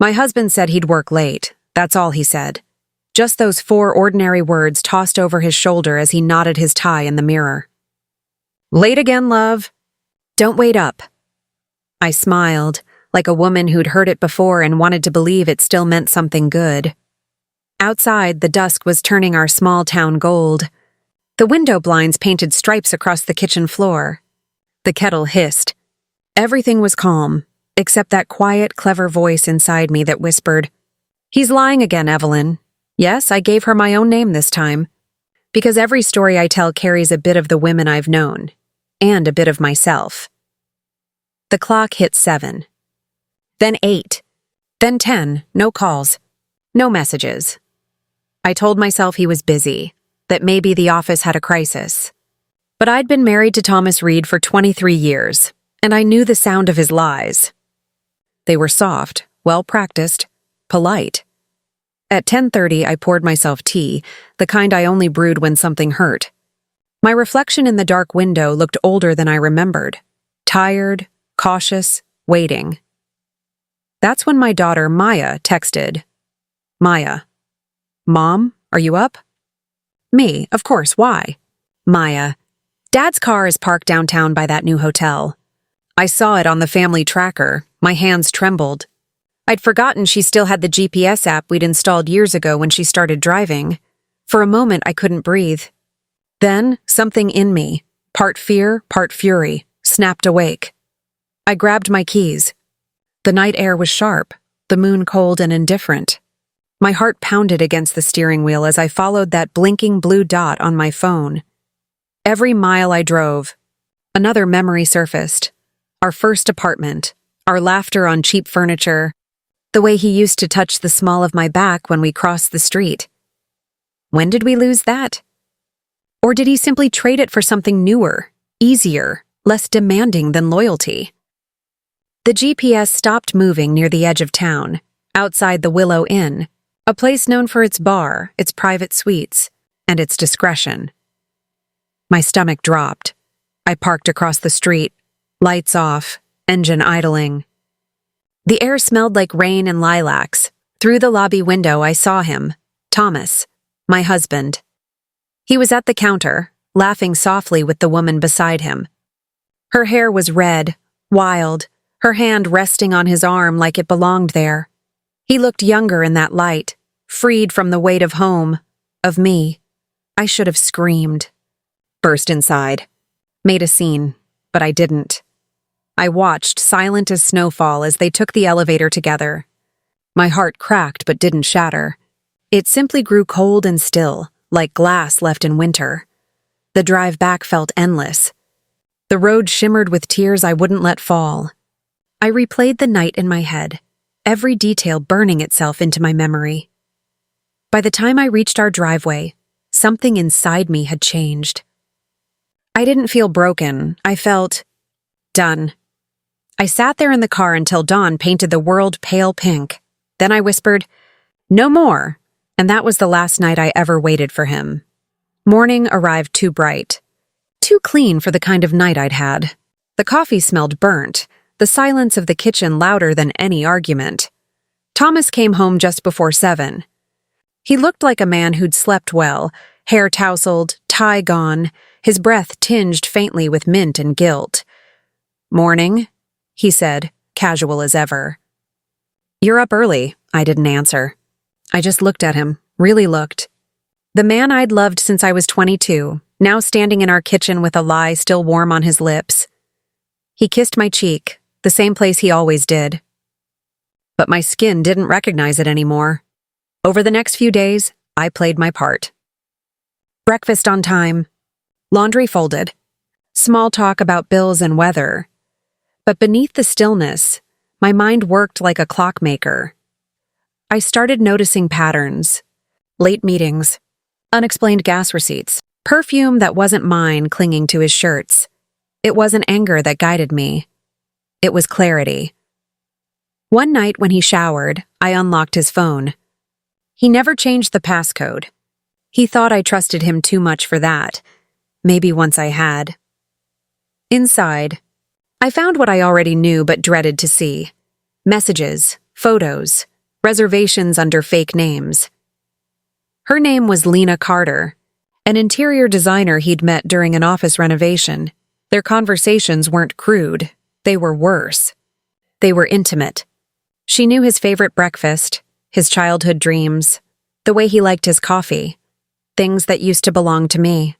My husband said he'd work late. That's all he said. Just those 4 ordinary words tossed over his shoulder as he knotted his tie in the mirror. Late again, love. Don't wait up. I smiled, like a woman who'd heard it before and wanted to believe it still meant something good. Outside, the dusk was turning our small town gold. The window blinds painted stripes across the kitchen floor. The kettle hissed. Everything was calm, except that quiet, clever voice inside me that whispered, "He's lying again, Evelyn." Yes, I gave her my own name this time, because every story I tell carries a bit of the women I've known, and a bit of myself. The clock hit 7. Then 8. Then 10, no calls, no messages. I told myself he was busy, that maybe the office had a crisis. But I'd been married to Thomas Reed for 23 years, and I knew the sound of his lies. They were soft, well-practiced, polite. At 10:30, I poured myself tea, the kind I only brewed when something hurt. My reflection in the dark window looked older than I remembered. Tired, cautious, waiting. That's when my daughter, Maya, texted. Maya. Mom, are you up? Me, of course, why? Maya. Dad's car is parked downtown by that new hotel. I saw it on the family tracker. My hands trembled. I'd forgotten she still had the GPS app we'd installed years ago when she started driving. For a moment, I couldn't breathe. Then, something in me, part fear, part fury, snapped awake. I grabbed my keys. The night air was sharp, the moon cold and indifferent. My heart pounded against the steering wheel as I followed that blinking blue dot on my phone. Every mile I drove, another memory surfaced. Our first apartment, our laughter on cheap furniture, the way he used to touch the small of my back when we crossed the street. When did we lose that? Or did he simply trade it for something newer, easier, less demanding than loyalty? The GPS stopped moving near the edge of town, outside the Willow Inn, a place known for its bar, its private suites, and its discretion. My stomach dropped. I parked across the street, lights off, engine idling. The air smelled like rain and lilacs. Through the lobby window, I saw him, Thomas, my husband. He was at the counter, laughing softly with the woman beside him. Her hair was red, wild, her hand resting on his arm like it belonged there. He looked younger in that light, freed from the weight of home, of me. I should have screamed. Burst inside. Made a scene, but I didn't. I watched, silent as snowfall, as they took the elevator together. My heart cracked but didn't shatter. It simply grew cold and still, like glass left in winter. The drive back felt endless. The road shimmered with tears I wouldn't let fall. I replayed the night in my head, every detail burning itself into my memory. By the time I reached our driveway, something inside me had changed. I didn't feel broken. I felt done. I sat there in the car until dawn painted the world pale pink. Then I whispered, "No more," and that was the last night I ever waited for him. Morning arrived too bright. Too clean for the kind of night I'd had. The coffee smelled burnt, the silence of the kitchen louder than any argument. Thomas came home just before 7. He looked like a man who'd slept well, hair tousled, tie gone, his breath tinged faintly with mint and guilt. "Morning," he said, casual as ever. "You're up early," I didn't answer. I just looked at him, really looked. The man I'd loved since I was 22, now standing in our kitchen with a lie still warm on his lips. He kissed my cheek, the same place he always did. But my skin didn't recognize it anymore. Over the next few days, I played my part. Breakfast on time. Laundry folded. Small talk about bills and weather. But beneath the stillness, my mind worked like a clockmaker. I started noticing patterns. Late meetings. Unexplained gas receipts. Perfume that wasn't mine clinging to his shirts. It wasn't anger that guided me. It was clarity. One night when he showered, I unlocked his phone. He never changed the passcode. He thought I trusted him too much for that. Maybe once I had. Inside, I found what I already knew but dreaded to see. Messages, photos, reservations under fake names. Her name was Lena Carter, an interior designer he'd met during an office renovation. Their conversations weren't crude, they were worse. They were intimate. She knew his favorite breakfast, his childhood dreams, the way he liked his coffee, things that used to belong to me.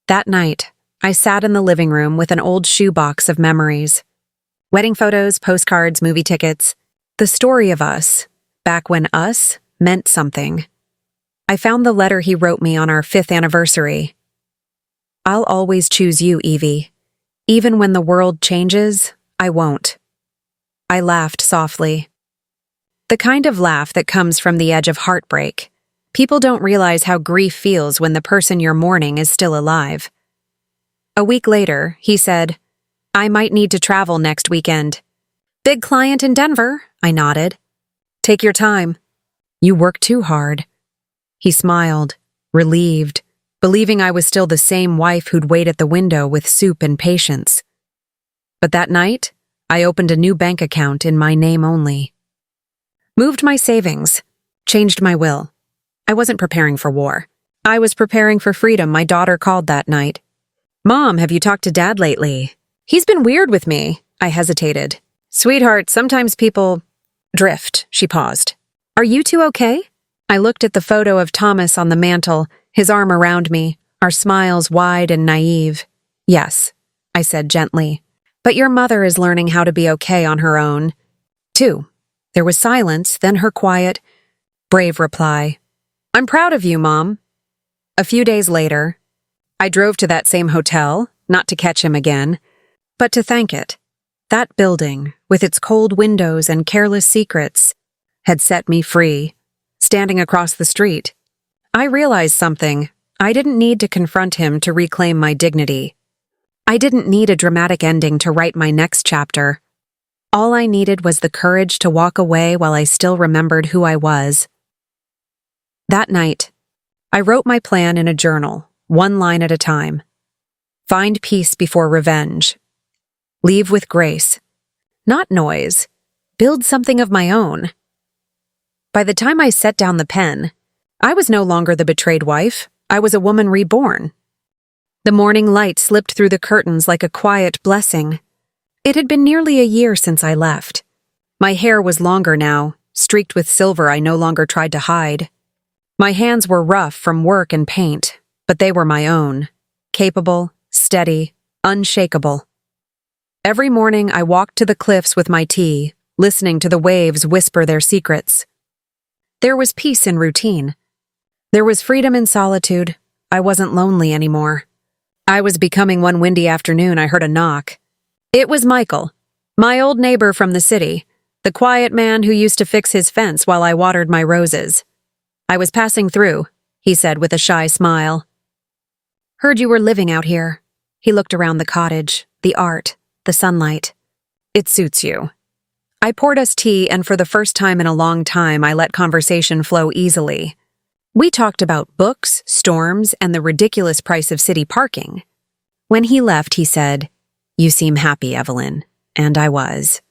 That night, I sat in the living room with an old shoebox of memories. Wedding photos, postcards, movie tickets. The story of us, back when us meant something. I found the letter he wrote me on our 5th anniversary. I'll always choose you, Evie. Even when the world changes, I won't. I laughed softly. The kind of laugh that comes from the edge of heartbreak. People don't realize how grief feels when the person you're mourning is still alive. A week later, he said, I might need to travel next weekend. Big client in Denver, I nodded. Take your time. You work too hard. He smiled, relieved, believing I was still the same wife who'd wait at the window with soup and patience. But that night, I opened a new bank account in my name only. Moved my savings, changed my will. I wasn't preparing for war. I was preparing for freedom, my daughter called that night. Mom, have you talked to Dad lately? He's been weird with me. I hesitated. Sweetheart, sometimes people drift, she paused. Are you two okay? I looked at the photo of Thomas on the mantel, his arm around me, our smiles wide and naive. Yes, I said gently. But your mother is learning how to be okay on her own. Too. There was silence, then her quiet, brave reply. I'm proud of you, Mom. A few days later, I drove to that same hotel, not to catch him again, but to thank it. That building, with its cold windows and careless secrets, had set me free, standing across the street. I realized something. I didn't need to confront him to reclaim my dignity. I didn't need a dramatic ending to write my next chapter. All I needed was the courage to walk away while I still remembered who I was. That night, I wrote my plan in a journal, one line at a time. Find peace before revenge. Leave with grace. Not noise. Build something of my own. By the time I set down the pen, I was no longer the betrayed wife. I was a woman reborn. The morning light slipped through the curtains like a quiet blessing. It had been nearly a year since I left. My hair was longer now, streaked with silver I no longer tried to hide. My hands were rough from work and paint, but they were my own. Capable, steady, unshakable. Every morning I walked to the cliffs with my tea, listening to the waves whisper their secrets. There was peace in routine. There was freedom in solitude. I wasn't lonely anymore. I was becoming one windy afternoon I heard a knock. It was Michael, my old neighbor from the city, the quiet man who used to fix his fence while I watered my roses. I was passing through, he said with a shy smile. Heard you were living out here. He looked around the cottage, the art, the sunlight. It suits you. I poured us tea, and for the first time in a long time, I let conversation flow easily. We talked about books, storms, and the ridiculous price of city parking. When he left, he said, You seem happy, Evelyn. And I was.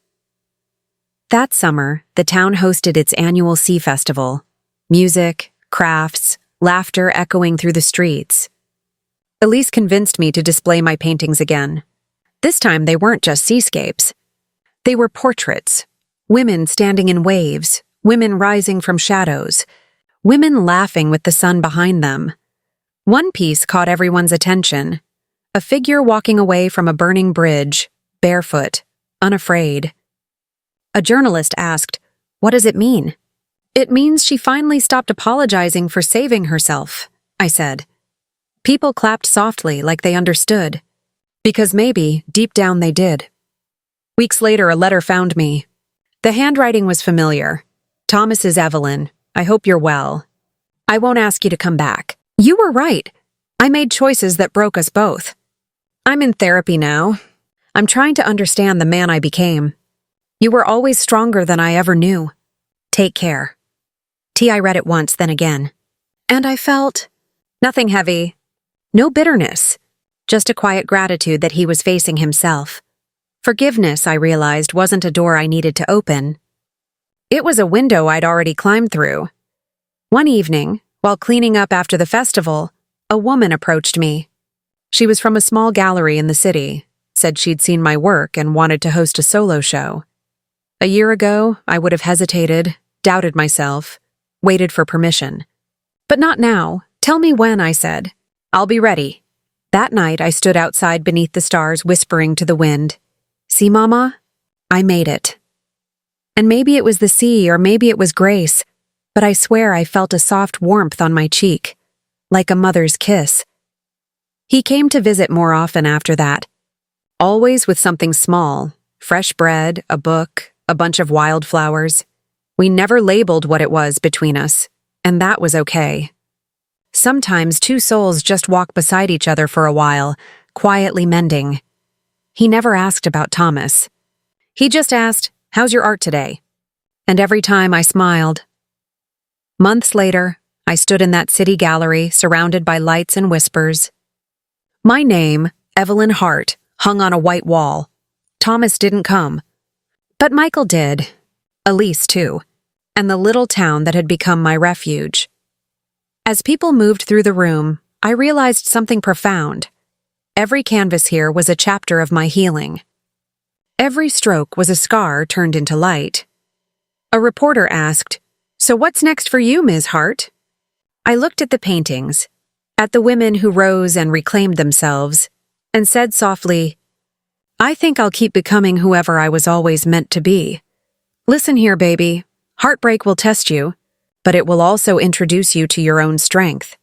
That summer, the town hosted its annual Sea Festival. Music, crafts, laughter echoing through the streets. Elise convinced me to display my paintings again. This time they weren't just seascapes. They were portraits. Women standing in waves, women rising from shadows, women laughing with the sun behind them. One piece caught everyone's attention. A figure walking away from a burning bridge, barefoot, unafraid. A journalist asked, What does it mean? It means she finally stopped apologizing for saving herself, I said. People clapped softly like they understood. Because maybe, deep down they did. Weeks later, a letter found me. The handwriting was familiar. Thomas is Evelyn. I hope you're well. I won't ask you to come back. You were right. I made choices that broke us both. I'm in therapy now. I'm trying to understand the man I became. You were always stronger than I ever knew. Take care. I read it once, then again. And I felt nothing heavy. No bitterness. Just a quiet gratitude that he was facing himself. Forgiveness, I realized, wasn't a door I needed to open. It was a window I'd already climbed through. One evening, while cleaning up after the festival, a woman approached me. She was from a small gallery in the city, said she'd seen my work and wanted to host a solo show. A year ago, I would have hesitated, doubted myself, waited for permission. But not now. Tell me when, I said. I'll be ready. That night, I stood outside beneath the stars, whispering to the wind, "See, Mama? I made it." And maybe it was the sea, or maybe it was grace, but I swear I felt a soft warmth on my cheek, like a mother's kiss. He came to visit more often after that, always with something small, fresh bread, a book, a bunch of wildflowers. We never labeled what it was between us, and that was okay. Sometimes two souls just walk beside each other for a while, quietly mending. He never asked about Thomas. He just asked, "How's your art today?" And every time I smiled. Months later, I stood in that city gallery, surrounded by lights and whispers. My name, Evelyn Hart, hung on a white wall. Thomas didn't come. But Michael did. Elise, too. And the little town that had become my refuge. As people moved through the room, I realized something profound. Every canvas here was a chapter of my healing. Every stroke was a scar turned into light. A reporter asked, "So what's next for you, Ms. Hart?" I looked at the paintings, at the women who rose and reclaimed themselves, and said softly, "I think I'll keep becoming whoever I was always meant to be. Listen here, baby. Heartbreak will test you, but it will also introduce you to your own strength.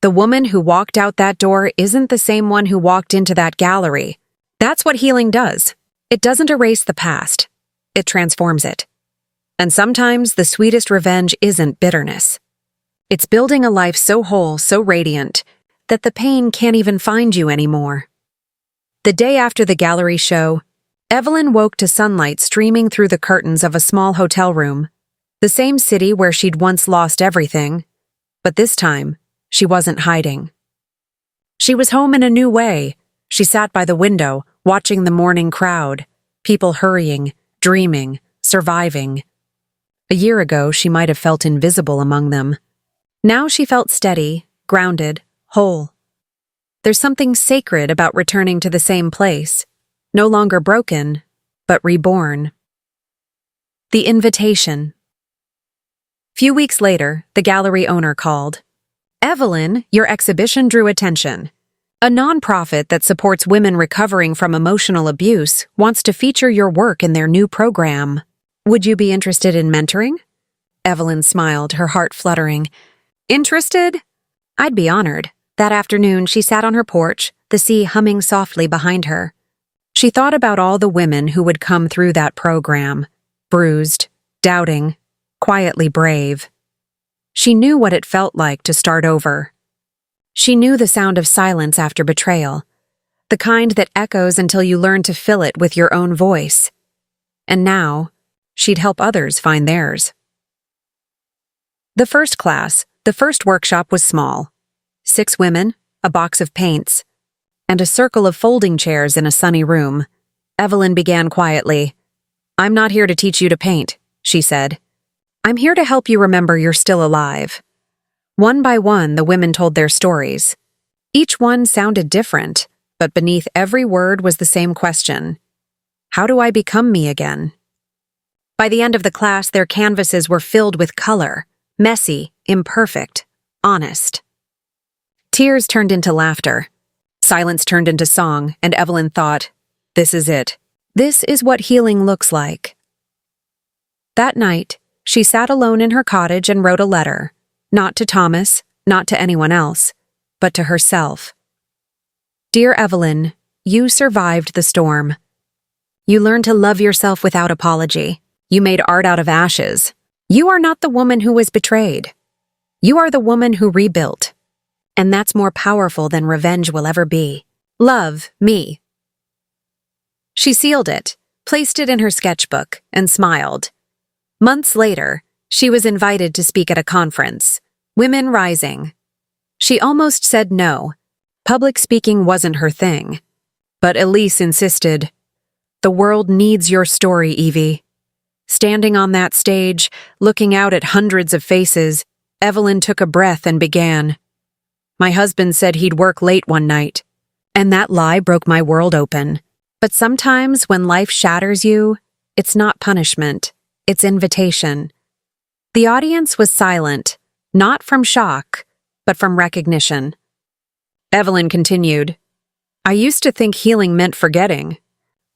The woman who walked out that door isn't the same one who walked into that gallery. That's what healing does. It doesn't erase the past. It transforms it. And sometimes the sweetest revenge isn't bitterness. It's building a life so whole, so radiant, that the pain can't even find you anymore." The day after the gallery show, Evelyn woke to sunlight streaming through the curtains of a small hotel room, the same city where she'd once lost everything, but this time, she wasn't hiding. She was home in a new way. She sat by the window, watching the morning crowd, people hurrying, dreaming, surviving. A year ago, she might have felt invisible among them. Now she felt steady, grounded, whole. There's something sacred about returning to the same place, no longer broken, but reborn. The invitation. Few weeks later, the gallery owner called. "Evelyn, your exhibition drew attention. A nonprofit that supports women recovering from emotional abuse wants to feature your work in their new program. Would you be interested in mentoring?" Evelyn smiled, her heart fluttering. "Interested? I'd be honored." That afternoon, she sat on her porch, the sea humming softly behind her. She thought about all the women who would come through that program, bruised, doubting, quietly brave. She knew what it felt like to start over. She knew the sound of silence after betrayal, the kind that echoes until you learn to fill it with your own voice. And now, she'd help others find theirs. The first workshop was small. 6 women, a box of paints, and a circle of folding chairs in a sunny room. Evelyn began quietly. "I'm not here to teach you to paint," she said. "I'm here to help you remember you're still alive." One by one, the women told their stories. Each one sounded different, but beneath every word was the same question. How do I become me again? By the end of the class, their canvases were filled with color, messy, imperfect, honest. Tears turned into laughter. Silence turned into song, and Evelyn thought, "This is it. This is what healing looks like." That night, she sat alone in her cottage and wrote a letter, not to Thomas, not to anyone else, but to herself. "Dear Evelyn, you survived the storm. You learned to love yourself without apology. You made art out of ashes. You are not the woman who was betrayed. You are the woman who rebuilt. And that's more powerful than revenge will ever be. Love, me." She sealed it, placed it in her sketchbook, and smiled. Months later, she was invited to speak at a conference, Women Rising. She almost said no. Public speaking wasn't her thing. But Elise insisted, "The world needs your story, Evie. Standing on that stage, looking out at hundreds of faces, Evelyn took a breath and began. My husband said he'd work late one night, and that lie broke my world open. But sometimes when life shatters you, it's not punishment, it's invitation. The audience was silent, not from shock, but from recognition. Evelyn continued, I used to think healing meant forgetting,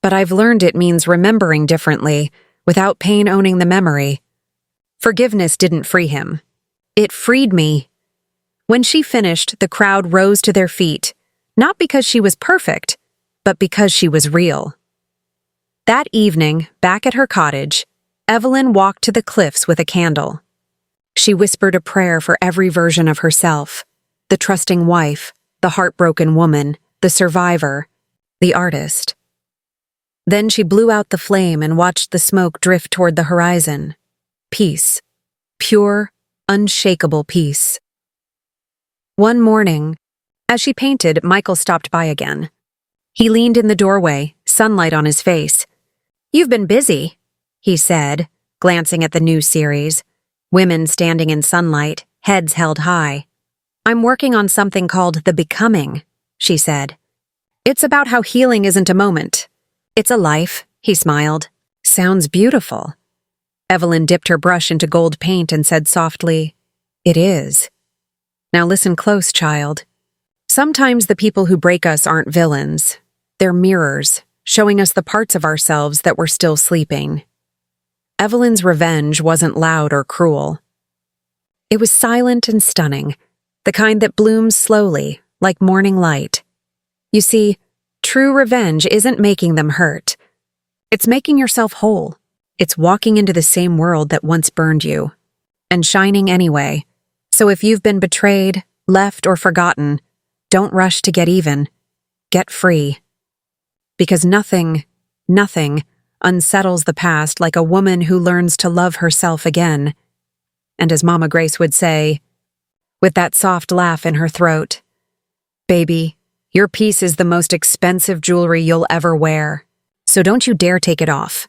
but I've learned it means remembering differently, without pain owning the memory. Forgiveness didn't free him. It freed me. When she finished, the crowd rose to their feet, not because she was perfect, but because she was real. That evening, back at her cottage, Evelyn walked to the cliffs with a candle. She whispered a prayer for every version of herself, the trusting wife, the heartbroken woman, the survivor, the artist. Then she blew out the flame and watched the smoke drift toward the horizon. Peace. Pure, unshakable peace. One morning, as she painted, Michael stopped by again. He leaned in the doorway, sunlight on his face. You've been busy, he said, glancing at the new series. Women standing in sunlight, heads held high. I'm working on something called The Becoming, she said. It's about how healing isn't a moment. It's a life, he smiled. Sounds beautiful. Evelyn dipped her brush into gold paint and said softly, It is. Now listen close, child. Sometimes the people who break us aren't villains. They're mirrors, showing us the parts of ourselves that were still sleeping. Evelyn's revenge wasn't loud or cruel. It was silent and stunning, the kind that blooms slowly, like morning light. You see, true revenge isn't making them hurt. It's making yourself whole. It's walking into the same world that once burned you, and shining anyway. So if you've been betrayed, left, or forgotten, don't rush to get even. Get free. Because nothing unsettles the past like a woman who learns to love herself again. And as Mama Grace would say, with that soft laugh in her throat, Baby, your piece is the most expensive jewelry you'll ever wear, so don't you dare take it off.